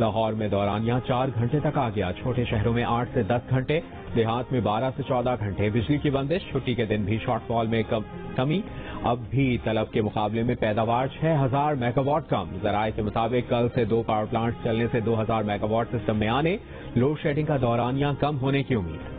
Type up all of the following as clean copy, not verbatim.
لاہور میں دورانیہ 4 گھنٹے تک آ گیا، چھوٹے شہروں میں 8 سے 10 گھنٹے، دیہات میں 12 سے 14 گھنٹے بجلی کی بندش، چھٹی کے دن بھی شارٹ فال میں کمی، اب بھی طلب کے مقابلے میں پیداوار 6000 میگا واٹ کم، ذرائع کے مطابق کل سے 2 پاور پلانٹ چلنے سے 2000 میگا واٹ سسٹم میں آنے، لوڈ شیڈنگ کا دورانیہ کم ہونے کی امید۔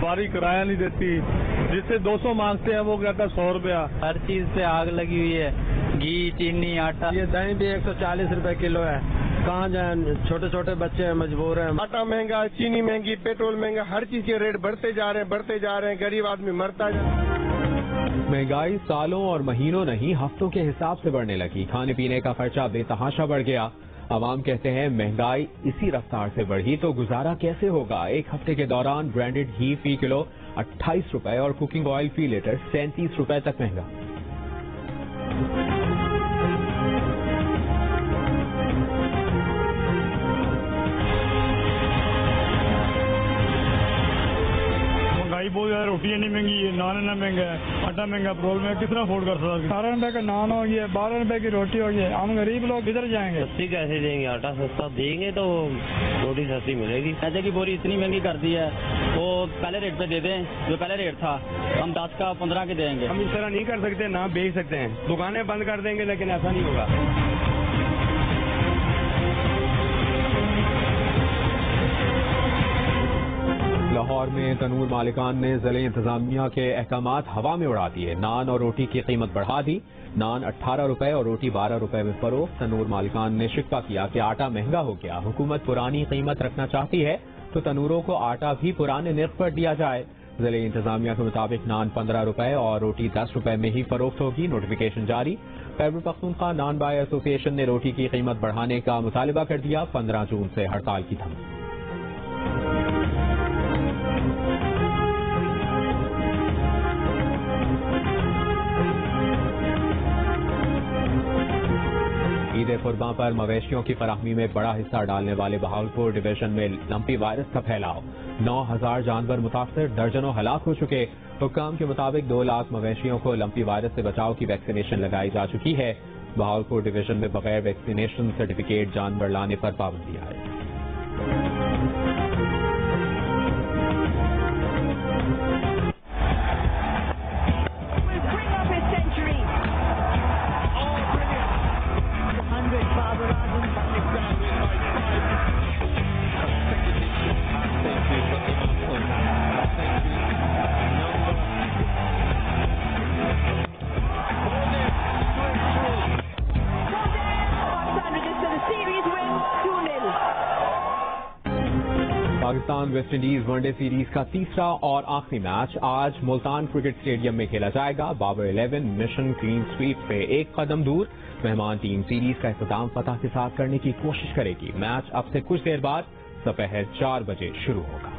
باری کرایہ نہیں دیتی، جس سے 200 مانگتے ہیں وہ کہتا ہے 100 روپیہ، ہر چیز پہ آگ لگی ہوئی ہے، گھی چینی آٹا، یہ دہی بھی 140 روپے کلو ہے، کہاں جائیں، چھوٹے چھوٹے بچے ہیں مجبور ہیں، آٹا مہنگا، چینی مہنگی، پیٹرول مہنگا، ہر چیز کے ریٹ بڑھتے جا رہے ہیں، غریب آدمی مرتا جا رہا ہے۔ مہنگائی سالوں اور مہینوں نہیں ہفتوں کے حساب سے بڑھنے لگی، کھانے پینے کا خرچہ بے تحاشا بڑھ گیا۔ عوام کہتے ہیں مہنگائی اسی رفتار سے بڑھی تو گزارا کیسے ہوگا؟ ایک ہفتے کے دوران برانڈڈ گھی فی کلو 28 روپے اور کوکنگ آئل فی لیٹر 37 روپے تک مہنگا۔ بہت زیادہ روٹیاں نہیں مہنگی ہے، نان نہ مہنگا ہے، آٹا مہنگا، پرول میں کتنا افورڈ کر سکتا ہے؟ 18 روپے کا نان ہو گیا، 12 روپے کی روٹی ہو گئی، ہم غریب لوگ کدھر جائیں گے؟ سستی کیسے دیں گے؟ آٹا سستا دیں گے تو روٹی سستی ملے گی۔ پیسے کی بوری اتنی مہنگی کر دی ہے، وہ پہلے ریٹ پہ دے دیں، جو پہلے ریٹ تھا ہم 10 کا 15 کے دیں گے۔ ہم اس طرح نہیں کر سکتے، نہ بیچ سکتے ہیں، دکانیں بند کر دیں گے لیکن ایسا نہیں ہوگا۔ لاہور میں تنور مالکان نے ضلع انتظامیہ کے احکامات ہوا میں اڑا دیے، نان اور روٹی کی قیمت بڑھا دی، نان 18 روپے اور روٹی 12 روپے میں فروخت۔ تنور مالکان نے شکوہ کیا کہ آٹا مہنگا ہو گیا، حکومت پرانی قیمت رکھنا چاہتی ہے تو تنوروں کو آٹا بھی پرانے نرخ پر دیا جائے۔ ضلع انتظامیہ کے مطابق نان 15 روپے اور روٹی 10 روپے میں ہی فروخت ہوگی، نوٹیفیکیشن جاری۔ خیبر پختونخوا نان بائی ایسوسی ایشن نے روٹی کی قیمت بڑھانے کا مطالبہ کر دیا، 15 جون سے ہڑتال کی دھمکی۔ عید قرباں پر مویشیوں کی فراہمی میں بڑا حصہ ڈالنے والے بہاولپور ڈویژن میں لمپی وائرس کا پھیلاؤ، 9000 جانور متاثر، درجنوں ہلاک ہو چکے۔ حکام کے مطابق 2 لاکھ مویشیوں کو لمپی وائرس سے بچاؤ کی ویکسینیشن لگائی جا چکی ہے۔ بہاولپور ڈویژن میں بغیر ویکسینیشن سرٹیفکیٹ جانور لانے پر پابندی ہے۔ Pakistan West Indies one day series کا تیسرا اور آخری میچ آج ملتان کرکٹ اسٹیڈیم میں کھیلا جائے گا۔ بابر 11 مشن کلین سویپ سے 1 قدم دور، مہمان ٹیم سیریز کا اختتام فتح کے ساتھ کرنے کی کوشش کرے گی۔ میچ اب سے کچھ دیر بعد دوپہر 4 بجے شروع ہوگا۔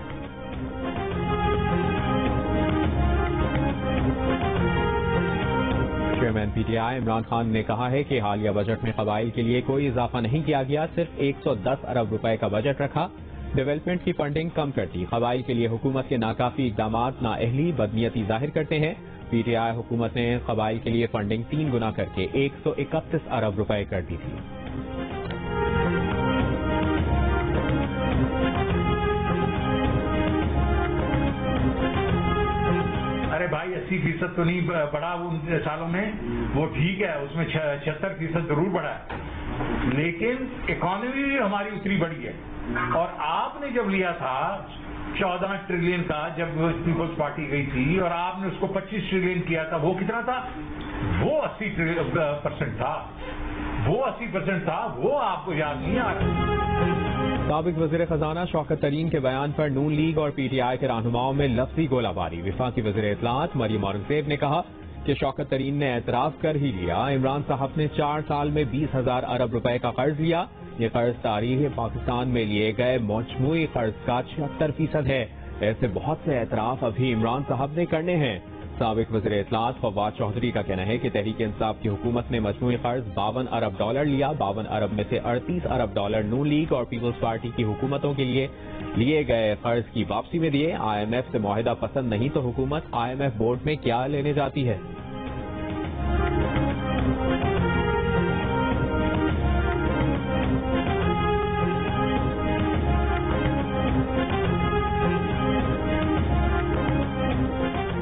Chairman P T I Imran Khan نے کہا ہے کہ حالیہ بجٹ میں قبائل کے لیے کوئی اضافہ نہیں کیا گیا، صرف 110 ارب روپے کا بجٹ رکھا، ڈیولپمنٹ کی فنڈنگ کم کر دی۔ قبائل کے لیے حکومت کے ناکافی اقدامات نااہلی بدنیتی ظاہر کرتے ہیں۔ پی ٹی آئی حکومت نے قبائل کے لیے فنڈنگ 3 گنا کر کے 131 ارب روپے کر دی تھی۔ ارے بھائی 80% تو نہیں بڑھا ان سالوں میں، وہ ٹھیک ہے، اس میں 76% ضرور بڑھا ہے، لیکن اکانومی بھی ہماری اتنی بڑی ہے۔ اور آپ نے جب لیا تھا 14 ٹریلین کا، جب پیپلز پارٹی گئی تھی، اور آپ نے اس کو 25 ٹریلین کیا تھا، وہ کتنا تھا؟ وہ 80% تھا، وہ 80% تھا، وہ آپ کو یاد نہیں آ رہا۔ سابق وزیر خزانہ شوکت ترین کے بیان پر نون لیگ اور پی ٹی آئی کے رہنماؤں میں لفظی گولہ باری۔ وفاقی وزیر اطلاعات مریم اورنگزیب نے کہا کہ شوکت ترین نے اعتراف کر ہی لیا، عمران صاحب نے 4 سال میں 20,000 ارب روپے کا قرض لیا، یہ قرض تاریخ پاکستان میں لیے گئے مجموعی قرض کا 76% ہے۔ ایسے بہت سے اعتراف ابھی عمران صاحب نے کرنے ہیں۔ سابق وزیر اطلاعات فواد چودھری کا کہنا ہے کہ تحریک انصاف کی حکومت نے مجموعی قرض $52 ارب لیا. 52 ارب میں سے $38 ارب نون لیگ اور پیپلز پارٹی کی حکومتوں کے لیے گئے قرض کی واپسی میں دیے. IMF سے معاہدہ پسند نہیں تو حکومت IMF بورڈ میں کیا لینے جاتی ہے؟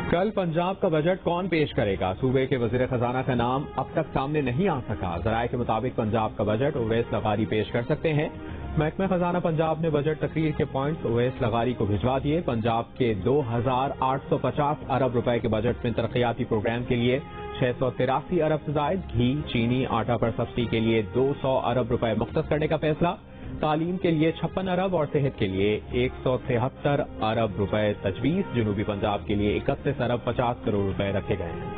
کل پنجاب کا بجٹ کون پیش کرے گا؟ صوبے کے وزیر خزانہ کا نام اب تک سامنے نہیں آ سکا. ذرائع کے مطابق پنجاب کا بجٹ اویس لغاری پیش کر سکتے ہیں. محکمہ خزانہ پنجاب نے بجٹ تقریر کے پوائنٹس اویس لغاری کو بھجوا دیے. پنجاب کے 2,850 ارب روپے کے بجٹ میں ترقیاتی پروگرام کے لیے 683 ارب سے زائد، گھی، چینی، آٹا پر سبسڈی کے لیے 200 ارب روپے مختص کرنے کا فیصلہ، تعلیم کے لیے 56 ارب اور صحت کے لیے 173 ارب روپے تجویز. جنوبی پنجاب کے لیے 31 ارب 50 کروڑ روپے رکھے گئے ہیں.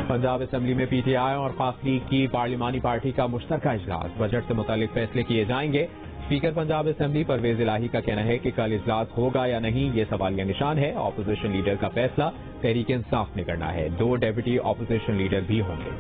پنجاب اسمبلی میں PTI اور خاص لیگ کی پارلیمانی پارٹی کا مشترکہ اجلاس، بجٹ سے متعلق فیصلے کیے جائیں گے. اسپیکر پنجاب اسمبلی پرویز الہی کا کہنا ہے کہ کل اجلاس ہوگا یا نہیں یہ سوالیہ نشان ہے. اپوزیشن لیڈر کا فیصلہ تحریک انصاف نے کرنا ہے. 2 ڈیپٹی اپوزیشن لیڈر بھی ہوں گے.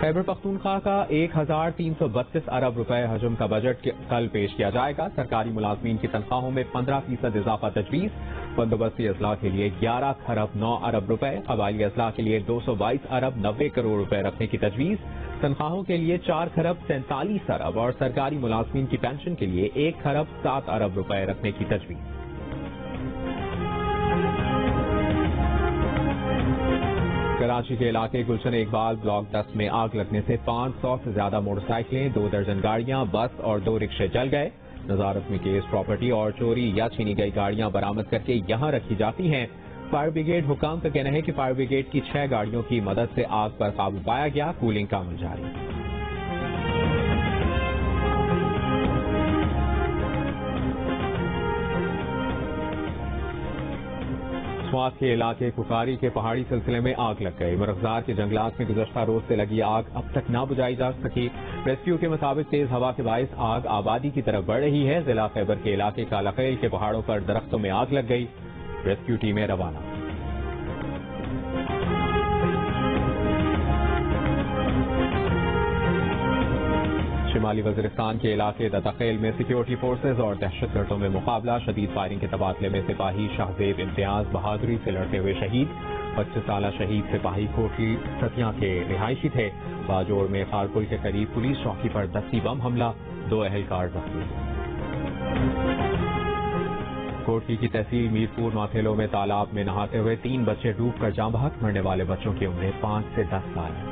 خیبر پختونخوا کا 1,332 ارب روپے حجم کا بجٹ کل پیش کیا جائے گا. سرکاری ملازمین کی تنخواہوں میں 15% اضافہ تجویز. بندوبستی اضلاع کے لیے 11 خرب 9 ارب روپے، قبائلی اضلاع کے لیے 222 ارب 90 کروڑ روپے رکھنے کی تجویز. تنخواہوں کے لیے 4 خرب 47 ارب اور سرکاری ملازمین کی پینشن کے لیے 1 خرب 7 ارب روپے رکھنے کی تجویز. کراچی کے علاقے گلشن اقبال بلاک 10 میں آگ لگنے سے 500 سے زیادہ موٹر سائیکلیں، 2 درجن گاڑیاں، بس اور 2 رکشے جل گئے. نظارت میں کیس پراپرٹی اور چوری یا چھینی گئی گاڑیاں برآمد کر کے یہاں رکھی جاتی ہیں. فائر بریگیڈ حکام کا کہنا ہے کہ فائر بریگیڈ کی 6 گاڑیوں کی مدد سے آگ پر قابو پایا گیا. کولنگ کا عمل جاری. سوات کے علاقے ککاری کے پہاڑی سلسلے میں آگ لگ گئی. مرغزار کے جنگلات میں گزشتہ روز سے لگی آگ اب تک نہ بجھائی جا سکی. ریسکیو کے مطابق تیز ہوا کے باعث آگ آبادی کی طرف بڑھ رہی ہے. ضلع خیبر کے علاقے کالاخیل کے پہاڑوں پر درختوں میں آگ لگ گئی. ریسکیو ٹیمیں روانہ. شمالی وزیرستان کے علاقے دتخیل میں سیکیورٹی فورسز اور دہشت گردوں میں مقابلہ. شدید فائرنگ کے تبادلے میں سپاہی شاہزیب امتیاز بہادری سے لڑتے ہوئے شہید. 25 سالہ شہید سپاہی کوٹلی ستیاں کے رہائشی تھے. باجوڑ میں خارپل کے قریب پولیس چوکی پر دستی بم حملہ، 2 اہلکار زخمی. کوٹلی کی تحصیل میرپور ماتھیلو میں تالاب میں نہاتے ہوئے 3 بچے ڈوب کر جاں بحق. مرنے والے بچوں کی عمریں 5 سے 10 سال ہیں.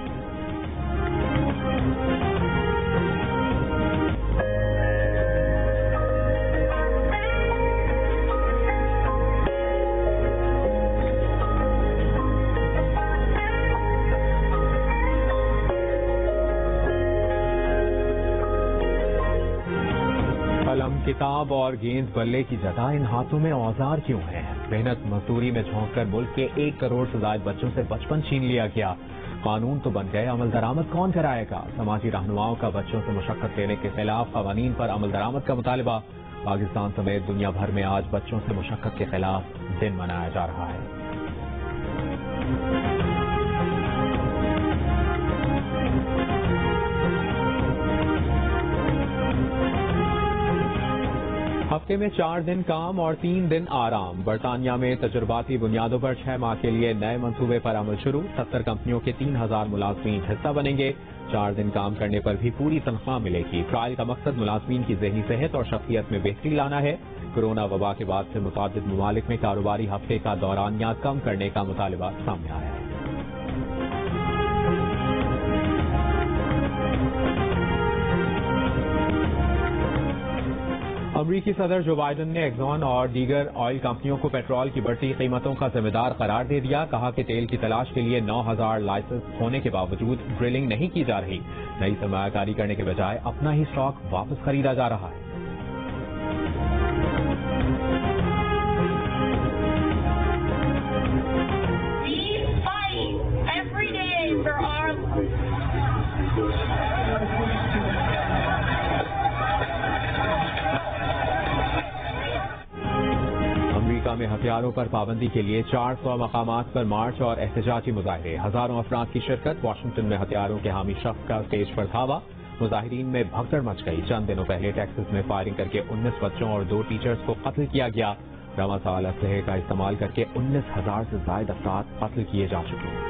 کتاب اور گیند بلے کی جگہ ان ہاتھوں میں اوزار کیوں ہیں؟ محنت مزدوری میں جھونک کر ملک کے 1 کروڑ سے زائد بچوں سے بچپن چھین لیا گیا. قانون تو بن گئے، عمل درآمد کون کرائے گا؟ سماجی رہنماؤں کا بچوں سے مشقت لینے کے خلاف قوانین پر عمل درآمد کا مطالبہ. پاکستان سمیت دنیا بھر میں آج بچوں سے مشقت کے خلاف دن منایا جا رہا ہے. ہفتے میں 4 دن کام اور 3 دن آرام. برطانیہ میں تجرباتی بنیادوں پر 6 ماہ کے لیے نئے منصوبے پر عمل شروع. 70 کمپنیوں کے 3000 ملازمین حصہ بنیں گے. 4 دن کام کرنے پر بھی پوری تنخواہ ملے گی. ٹرائل کا مقصد ملازمین کی ذہنی صحت اور شخصیت میں بہتری لانا ہے. کورونا وبا کے بعد سے متعدد ممالک میں کاروباری ہفتے کا دورانیہ کم کرنے کا مطالبہ سامنے آیا ہے. امریکی صدر جو بائیڈن نے ایگزون اور دیگر آئل کمپنیوں کو پیٹرول کی بڑھتی قیمتوں کا ذمہ دار قرار دے دیا. کہا کہ تیل کی تلاش کے لیے 9000 لائسنس ہونے کے باوجود ڈرلنگ نہیں کی جا رہی. نئی سرمایہ کاری کرنے کے بجائے اپنا ہی اسٹاک واپس خریدا جا رہا ہے. We fight every day for ہتھیاروں پر پابندی کے لیے 400 مقامات پر مارچ اور احتجاجی مظاہرے، ہزاروں افراد کی شرکت، واشنگٹن میں ہتھیاروں کے حامی شخص کا اسٹیج پر دھاوا، مظاہرین میں بھگدڑ مچ گئی۔ چند دنوں پہلے ٹیکساس میں فائرنگ کر کے 19 بچوں اور 2 ٹیچرز کو قتل کیا گیا۔ رواں سال اسلحے کا استعمال کر کے 19,000 سے زائد افراد قتل کیے جا چکے ہیں۔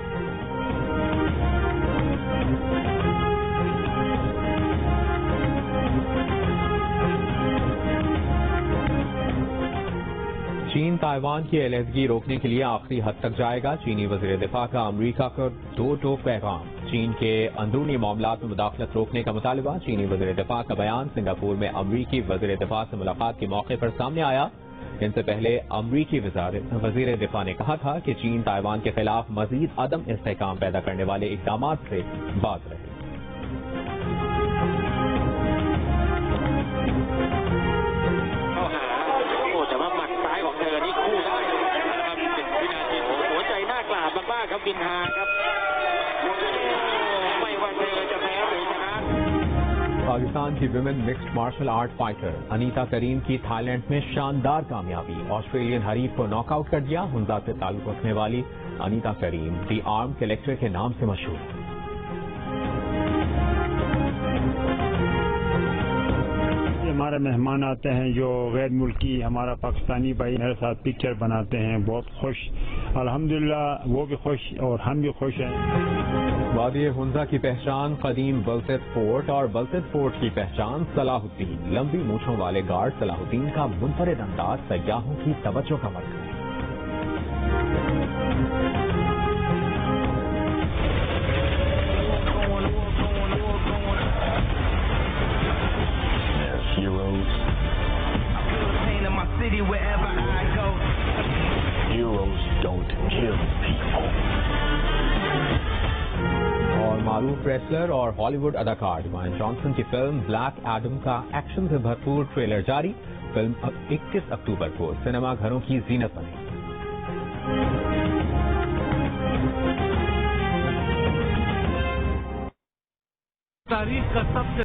چین تائیوان کی علیحدگی روکنے کے لیے آخری حد تک جائے گا، چینی وزیر دفاع کا امریکہ کو دو ٹوک پیغام۔ چین کے اندرونی معاملات میں مداخلت روکنے کا مطالبہ، چینی وزیر دفاع کا بیان سنگاپور میں امریکی وزیر دفاع سے ملاقات کے موقع پر سامنے آیا۔ ان سے پہلے امریکی وزیر دفاع نے کہا تھا کہ چین تائیوان کے خلاف مزید عدم استحکام پیدا کرنے والے اقدامات سے باز رہے۔ پاکستان کی women mixed martial art fighter Anita Karim کی تھائی لینڈ میں شاندار کامیابی، آسٹریلین حریف کو ناک آؤٹ کر دیا۔ ہنزا سے تعلق رکھنے والی انیتا کریم دی آرم کلیکٹر کے نام سے مشہور ہے۔ ہمارے مہمان آتے ہیں جو غیر ملکی، ہمارا پاکستانی بھائی میرے ساتھ پکچر بناتے ہیں، بہت خوش، الحمدللہ وہ بھی خوش اور ہم بھی خوش ہیں۔ وادی ہنزا کی پہچان قدیم بلتت فورٹ اور بلتت فورٹ کی پہچان صلاح الدین۔ لمبی مونچھوں والے گارڈ صلاح الدین کا منفرد انداز سیاحوں کی توجہ کا مرکز ہے۔ اور معروف ریسلر اور ہالی ووڈ اداکار ڈوائن جانسن کی فلم بلیک ایڈم کا ایکشن سے بھرپور ٹریلر جاری۔ فلم 21 اکتوبر کو سنیما گھروں کی زینت بنے گی۔ تاریخ کا سب سے